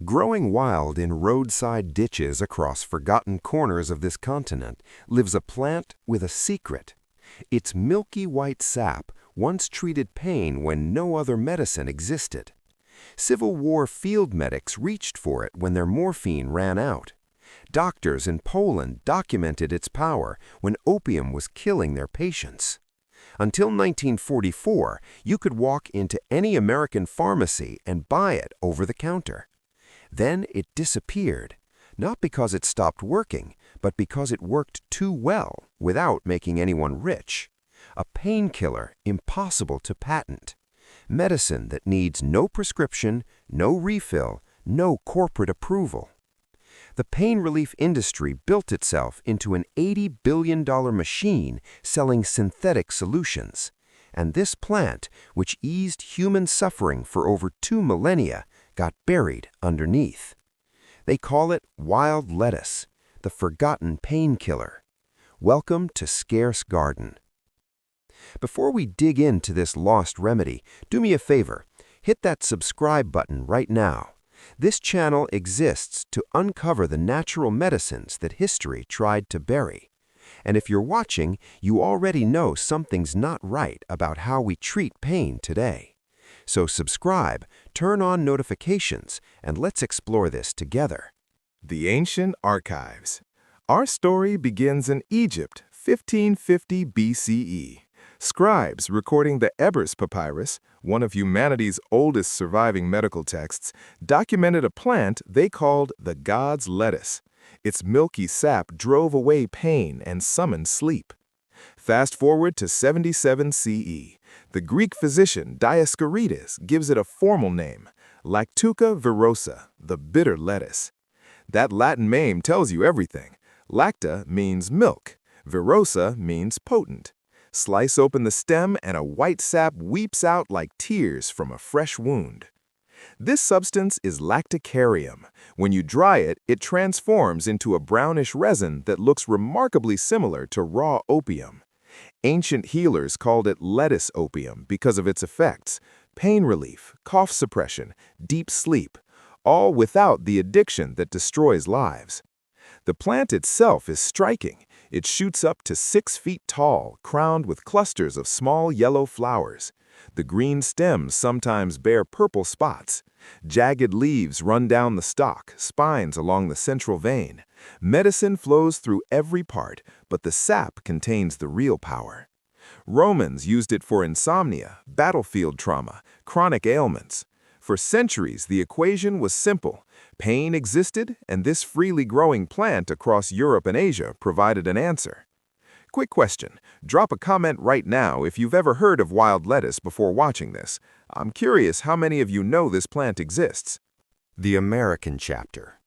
Growing wild in roadside ditches across forgotten corners of this continent lives a plant with a secret. Its milky white sap once treated pain when no other medicine existed. Civil War field medics reached for it when their morphine ran out. Doctors in Poland documented its power when opium was killing their patients. Until 1944, you could walk into any American pharmacy and buy it over the counter. Then it disappeared, not because it stopped working, but because it worked too well without making anyone rich. A painkiller impossible to patent. Medicine that needs no prescription, no refill, no corporate approval. The pain relief industry built itself into an $80 billion machine selling synthetic solutions. And this plant, which eased human suffering for over 2 millennia, got buried underneath. They call it wild lettuce, the forgotten painkiller. Welcome to Scarce Garden. Before we dig into this lost remedy, do me a favor, hit that subscribe button right now. This channel exists to uncover the natural medicines that history tried to bury. And if you're watching, you already know something's not right about how we treat pain today. So subscribe, turn on notifications, and let's explore this together. The Ancient Archives. Our story begins in Egypt, 1550 BCE. Scribes recording the Ebers Papyrus, one of humanity's oldest surviving medical texts, documented a plant they called the god's lettuce. Its milky sap drove away pain and summoned sleep. Fast forward to 77 CE. The Greek physician Dioscorides gives it a formal name, Lactuca virosa, the bitter lettuce. That Latin name tells you everything. Lacta means milk, virosa means potent. Slice open the stem and a white sap weeps out like tears from a fresh wound. This substance is lactucarium. When you dry it, it transforms into a brownish resin that looks remarkably similar to raw opium. Ancient healers called it lettuce opium because of its effects: pain relief, cough suppression, deep sleep, all without the addiction that destroys lives. The plant itself is striking. It shoots up to 6 feet tall, crowned with clusters of small yellow flowers. The green stems sometimes bear purple spots. Jagged leaves run down the stalk, spines along the central vein. Medicine flows through every part, but the sap contains the real power. Romans used it for insomnia, battlefield trauma, chronic ailments. For centuries, the equation was simple. Pain existed, and this freely growing plant across Europe and Asia provided an answer. Quick question. Drop a comment right now if you've ever heard of wild lettuce before watching this. I'm curious how many of you know this plant exists. The American chapter.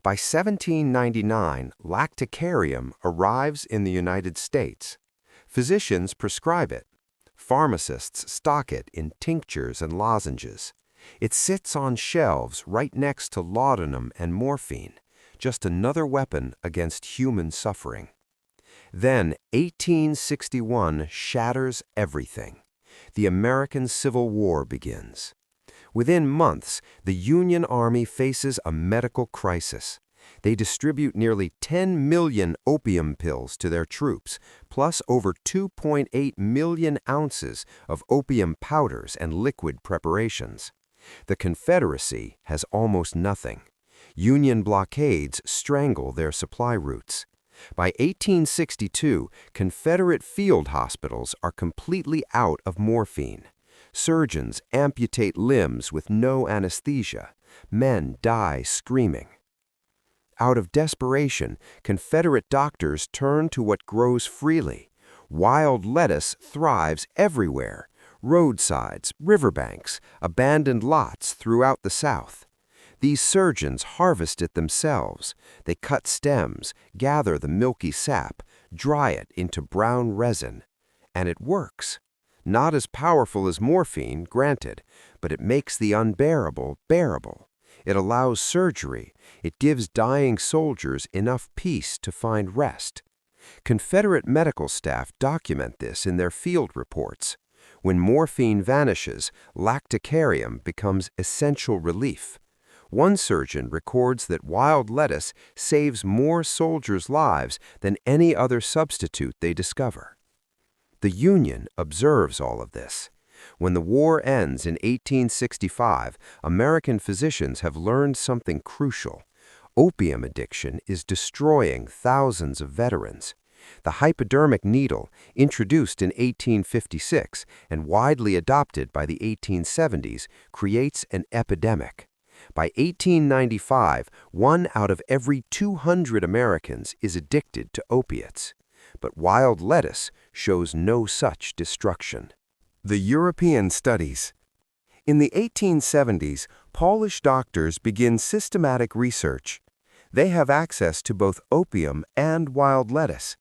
By 1799, lactucarium arrives in the United States. Physicians prescribe it. Pharmacists stock it in tinctures and lozenges. It sits on shelves right next to laudanum and morphine, just another weapon against human suffering. Then 1861 shatters everything. The American Civil War begins. Within months, the Union Army faces a medical crisis. They distribute nearly 10 million opium pills to their troops, plus over 2.8 million ounces of opium powders and liquid preparations. The Confederacy has almost nothing. Union blockades strangle their supply routes. By 1862, Confederate field hospitals are completely out of morphine. Surgeons amputate limbs with no anesthesia. Men die screaming. Out of desperation, Confederate doctors turn to what grows freely. Wild lettuce thrives everywhere: roadsides, riverbanks, abandoned lots throughout the South. These surgeons harvest it themselves. They cut stems, gather the milky sap, dry it into brown resin. And it works. Not as powerful as morphine, granted, but it makes the unbearable bearable. It allows surgery. It gives dying soldiers enough peace to find rest. Confederate medical staff document this in their field reports. When morphine vanishes, lactucarium becomes essential relief. One surgeon records that wild lettuce saves more soldiers' lives than any other substitute they discover. The Union observes all of this. When the war ends in 1865, American physicians have learned something crucial. Opium addiction is destroying thousands of veterans. The hypodermic needle, introduced in 1856 and widely adopted by the 1870s, creates an epidemic. By 1895, 1 out of every 200 Americans is addicted to opiates. But wild lettuce shows no such destruction. The European studies. In the 1870s, Polish doctors begin systematic research. They have access to both opium and wild lettuce.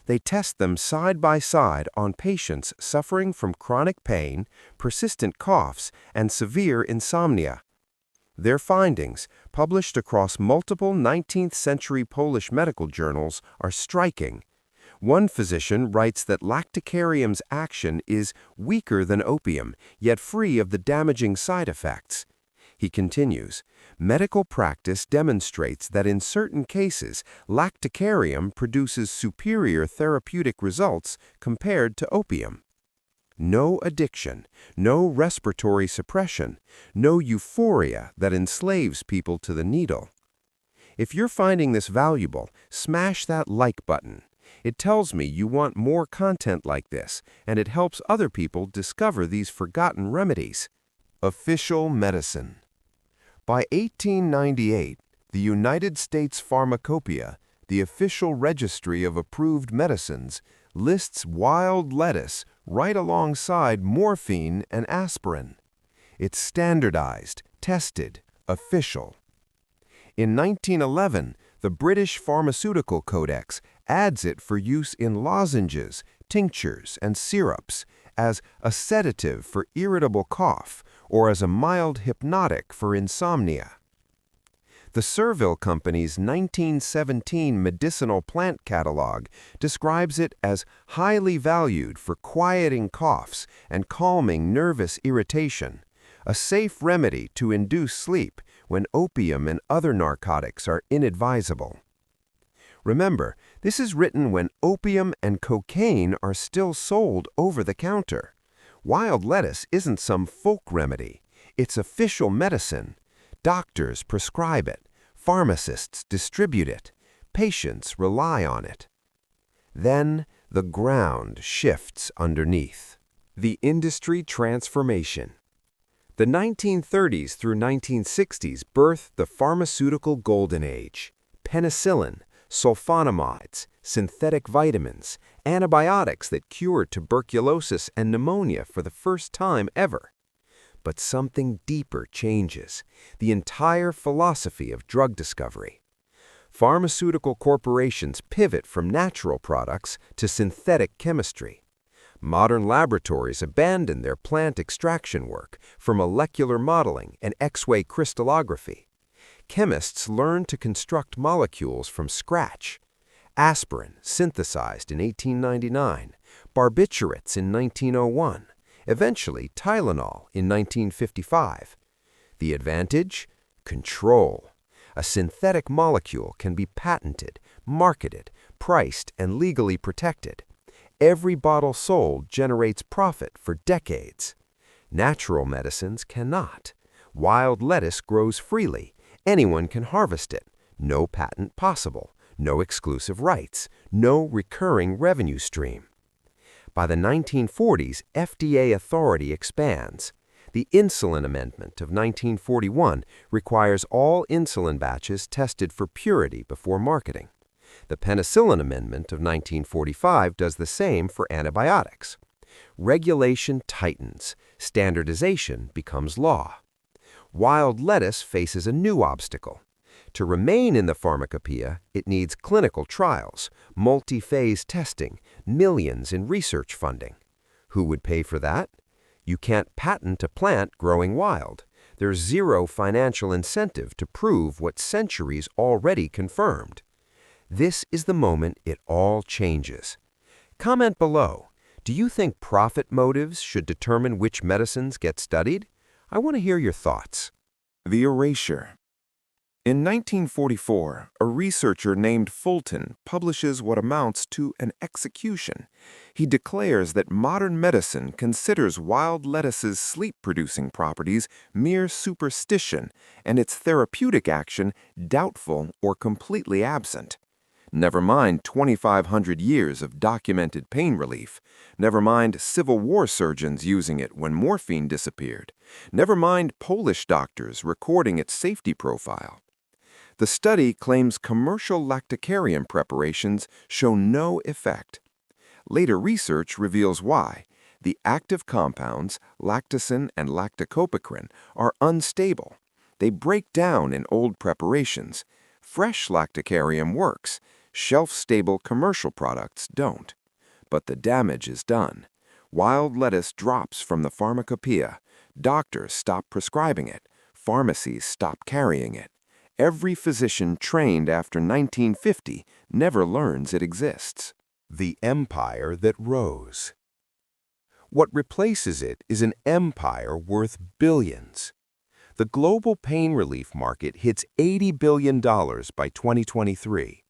They test them side by side on patients suffering from chronic pain, persistent coughs, and severe insomnia. Their findings, published across multiple 19th-century Polish medical journals, are striking. One physician writes that lactucarium's action is weaker than opium, yet free of the damaging side effects. He continues, medical practice demonstrates that in certain cases, lactucarium produces superior therapeutic results compared to opium. No addiction, no respiratory suppression, no euphoria that enslaves people to the needle. If you're finding this valuable, smash that like button. It tells me you want more content like this, and it helps other people discover these forgotten remedies. Official medicine. By 1898, the United States Pharmacopoeia, the official registry of approved medicines, lists wild lettuce right alongside morphine and aspirin. It's standardized, tested, official. In 1911, the British Pharmaceutical Codex adds it for use in lozenges, tinctures, and syrups, as a sedative for irritable cough, or as a mild hypnotic for insomnia. The Serville Company's 1917 medicinal plant catalog describes it as highly valued for quieting coughs and calming nervous irritation, a safe remedy to induce sleep when opium and other narcotics are inadvisable. Remember, this is written when opium and cocaine are still sold over the counter. Wild lettuce isn't some folk remedy. It's official medicine. Doctors prescribe it. Pharmacists distribute it. Patients rely on it. Then the ground shifts underneath. The industry transformation. The 1930s through 1960s birthed the pharmaceutical golden age. Penicillin, sulfonamides, synthetic vitamins, antibiotics that cured tuberculosis and pneumonia for the first time ever. But something deeper changes, the entire philosophy of drug discovery. Pharmaceutical corporations pivot from natural products to synthetic chemistry. Modern laboratories abandon their plant extraction work for molecular modeling and X-ray crystallography. Chemists learn to construct molecules from scratch. Aspirin, synthesized in 1899, barbiturates in 1901, eventually Tylenol in 1955. The advantage? Control. A synthetic molecule can be patented, marketed, priced, and legally protected. Every bottle sold generates profit for decades. Natural medicines cannot. Wild lettuce grows freely. Anyone can harvest it. No patent possible. No exclusive rights. No recurring revenue stream. By the 1940s, FDA authority expands. The Insulin Amendment of 1941 requires all insulin batches tested for purity before marketing. The Penicillin Amendment of 1945 does the same for antibiotics. Regulation tightens. Standardization becomes law. Wild lettuce faces a new obstacle. To remain in the pharmacopoeia, it needs clinical trials, multi-phase testing, millions in research funding. Who would pay for that? You can't patent a plant growing wild. There's zero financial incentive to prove what centuries already confirmed. This is the moment it all changes. Comment below. Do you think profit motives should determine which medicines get studied? I want to hear your thoughts. The erasure. In 1944, a researcher named Fulton publishes what amounts to an execution. He declares that modern medicine considers wild lettuce's sleep-producing properties mere superstition and its therapeutic action doubtful or completely absent. Never mind 2,500 years of documented pain relief. Never mind Civil War surgeons using it when morphine disappeared. Never mind Polish doctors recording its safety profile. The study claims commercial lactucarium preparations show no effect. Later research reveals why. The active compounds, lactucin and lactucopicrin, are unstable. They break down in old preparations. Fresh lactucarium works. Shelf-stable commercial products don't. But the damage is done. Wild lettuce drops from the pharmacopoeia. Doctors stop prescribing it. Pharmacies stop carrying it. Every physician trained after 1950 never learns it exists. The empire that rose. What replaces it is an empire worth billions. The global pain relief market hits $80 billion by 2023.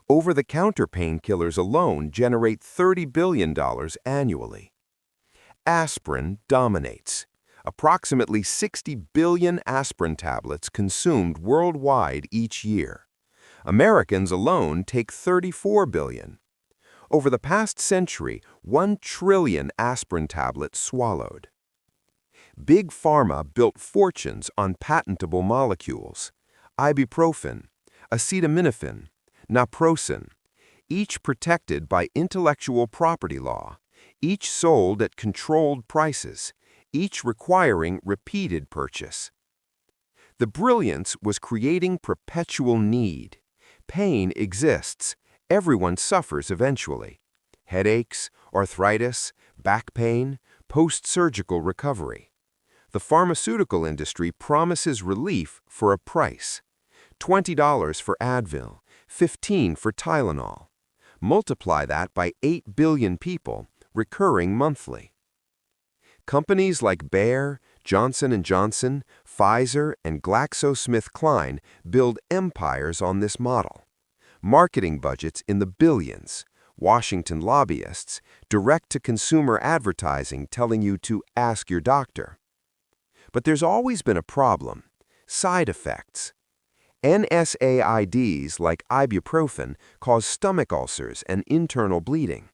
Over-the-counter painkillers alone generate $30 billion annually. Aspirin dominates. Approximately 60 billion aspirin tablets consumed worldwide each year. Americans alone take 34 billion. Over the past century, 1 trillion aspirin tablets swallowed. Big Pharma built fortunes on patentable molecules: ibuprofen, acetaminophen, naproxen, each protected by intellectual property law, each sold at controlled prices, each requiring repeated purchase. The brilliance was creating perpetual need. Pain exists. Everyone suffers eventually. Headaches, arthritis, back pain, post-surgical recovery. The pharmaceutical industry promises relief for a price. $20 for Advil, $15 for Tylenol. Multiply that by 8 billion people, recurring monthly. Companies like Bayer, Johnson & Johnson, Pfizer, and GlaxoSmithKline build empires on this model. Marketing budgets in the billions. Washington lobbyists, direct-to-consumer advertising telling you to ask your doctor. But there's always been a problem: side effects. NSAIDs like ibuprofen cause stomach ulcers and internal bleeding.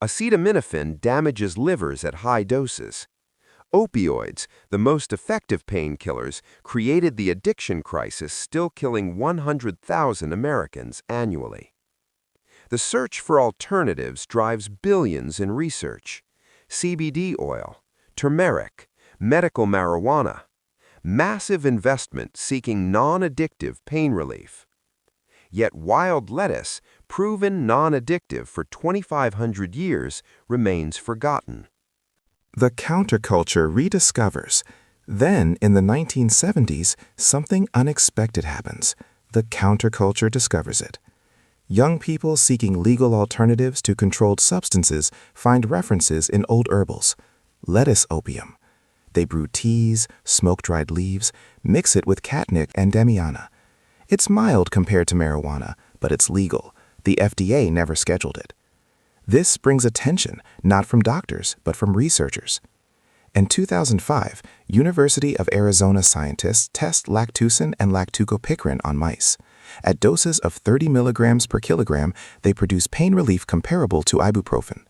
Acetaminophen damages livers at high doses. Opioids, the most effective painkillers, created the addiction crisis still killing 100,000 Americans annually. The search for alternatives drives billions in research. CBD oil, turmeric, medical marijuana. Massive investment seeking non-addictive pain relief. Yet wild lettuce, proven non-addictive for 2,500 years, remains forgotten. The counterculture rediscovers. Then, in the 1970s, something unexpected happens. The counterculture discovers it. Young people seeking legal alternatives to controlled substances find references in old herbals. Lettuce opium. They brew teas, smoke dried leaves, mix it with catnip and damiana. It's mild compared to marijuana, but it's legal. The FDA never scheduled it. This brings attention, not from doctors, but from researchers. In 2005, University of Arizona scientists test lactucin and lactucopicrin on mice. At doses of 30 milligrams per kilogram, they produce pain relief comparable to ibuprofen.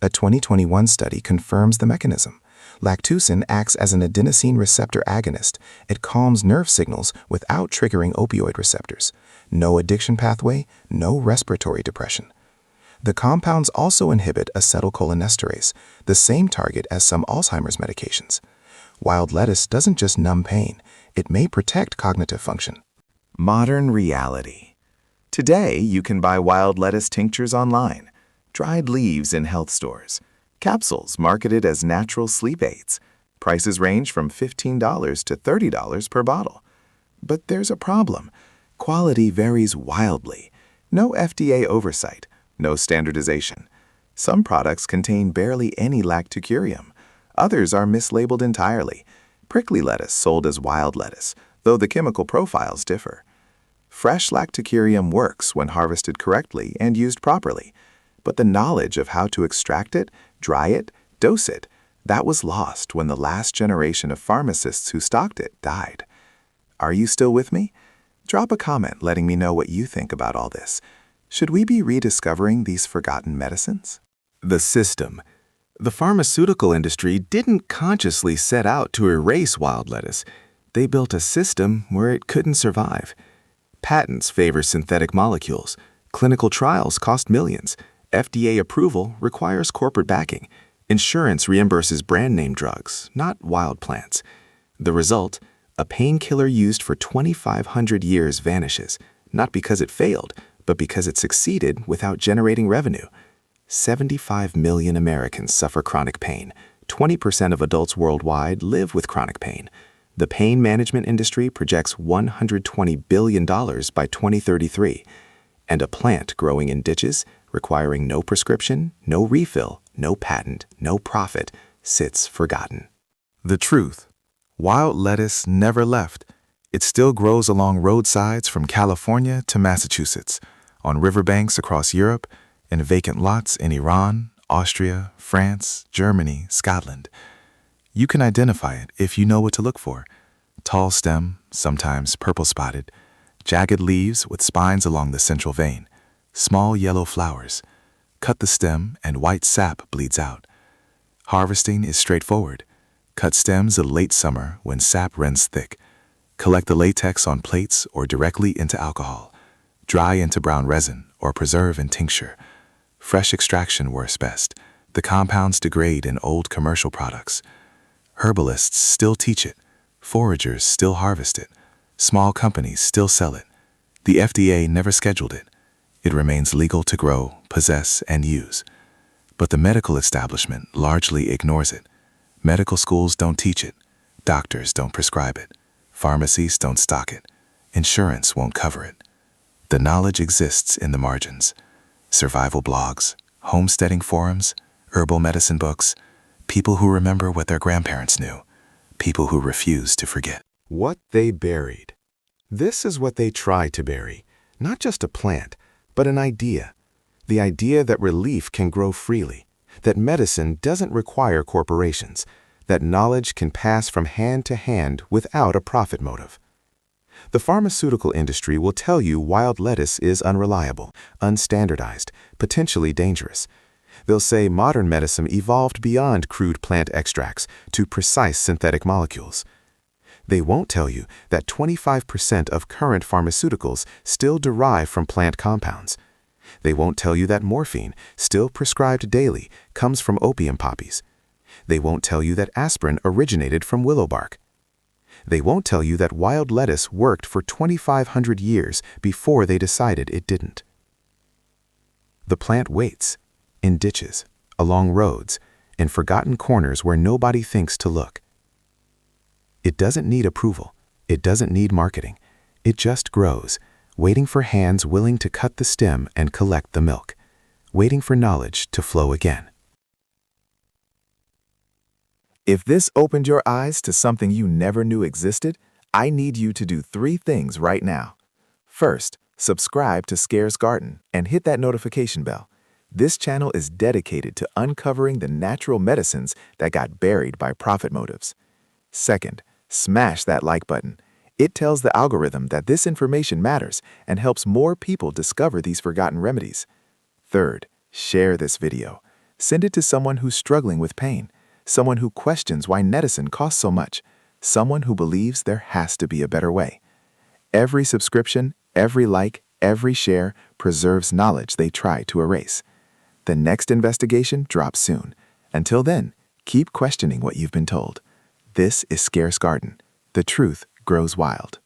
A 2021 study confirms the mechanism. Lactucin acts as an adenosine receptor agonist. It calms nerve signals without triggering opioid receptors. No addiction pathway, no respiratory depression. The compounds also inhibit acetylcholinesterase, the same target as some Alzheimer's medications. Wild lettuce doesn't just numb pain, it may protect cognitive function. Modern reality. Today, you can buy wild lettuce tinctures online, dried leaves in health stores, capsules marketed as natural sleep aids. Prices range from $15 to $30 per bottle. But there's a problem. Quality varies wildly. No FDA oversight, no standardization. Some products contain barely any lactucurium. Others are mislabeled entirely. Prickly lettuce sold as wild lettuce, though the chemical profiles differ. Fresh lactucarium works when harvested correctly and used properly, but the knowledge of how to extract it, dry it, dose it, that was lost when the last generation of pharmacists who stocked it died. Are you still with me? Drop a comment letting me know what you think about all this. Should we be rediscovering these forgotten medicines? The system. The pharmaceutical industry didn't consciously set out to erase wild lettuce. They built a system where it couldn't survive. Patents favor synthetic molecules. Clinical trials cost millions. FDA approval requires corporate backing. Insurance reimburses brand name drugs, not wild plants. The result? A painkiller used for 2,500 years vanishes, not because it failed, but because it succeeded without generating revenue. 75 million Americans suffer chronic pain. 20% of adults worldwide live with chronic pain. The pain management industry projects $120 billion by 2033. And a plant growing in ditches, requiring no prescription, no refill, no patent, no profit, sits forgotten. The truth. Wild lettuce never left. It still grows along roadsides from California to Massachusetts, on riverbanks across Europe, in vacant lots in Iran, Austria, France, Germany, Scotland. You can identify it if you know what to look for. Tall stem, sometimes purple-spotted, jagged leaves with spines along the central vein, small yellow flowers. Cut the stem and white sap bleeds out. Harvesting is straightforward. Cut stems in late summer when sap runs thick. Collect the latex on plates or directly into alcohol. Dry into brown resin or preserve in tincture. Fresh extraction works best. The compounds degrade in old commercial products. Herbalists still teach it. Foragers still harvest it. Small companies still sell it. The FDA never scheduled it. It remains legal to grow, possess, and use. But the medical establishment largely ignores it. Medical schools don't teach it. Doctors don't prescribe it. Pharmacies don't stock it. Insurance won't cover it. The knowledge exists in the margins. Survival blogs, homesteading forums, herbal medicine books, people who remember what their grandparents knew, people who refuse to forget. What they buried. This is what they tried to bury. Not just a plant, but an idea. The idea that relief can grow freely, that medicine doesn't require corporations, that knowledge can pass from hand to hand without a profit motive. The pharmaceutical industry will tell you wild lettuce is unreliable, unstandardized, potentially dangerous. They'll say modern medicine evolved beyond crude plant extracts to precise synthetic molecules. They won't tell you that 25% of current pharmaceuticals still derive from plant compounds. They won't tell you that morphine, still prescribed daily, comes from opium poppies. They won't tell you that aspirin originated from willow bark. They won't tell you that wild lettuce worked for 2,500 years before they decided it didn't. The plant waits, in ditches, along roads, in forgotten corners where nobody thinks to look. It doesn't need approval. It doesn't need marketing. It just grows, waiting for hands willing to cut the stem and collect the milk, waiting for knowledge to flow again. If this opened your eyes to something you never knew existed, I need you to do 3 things right now. First, subscribe to Scare's Garden and hit that notification bell. This channel is dedicated to uncovering the natural medicines that got buried by profit motives. Second, smash that like button. It tells the algorithm that this information matters and helps more people discover these forgotten remedies. Third, share this video. Send it to someone who's struggling with pain, someone who questions why medicine costs so much, someone who believes there has to be a better way. Every subscription, every like, every share preserves knowledge they try to erase. The next investigation drops soon. Until then, keep questioning what you've been told. This is Scare's Garden. The truth grows wild.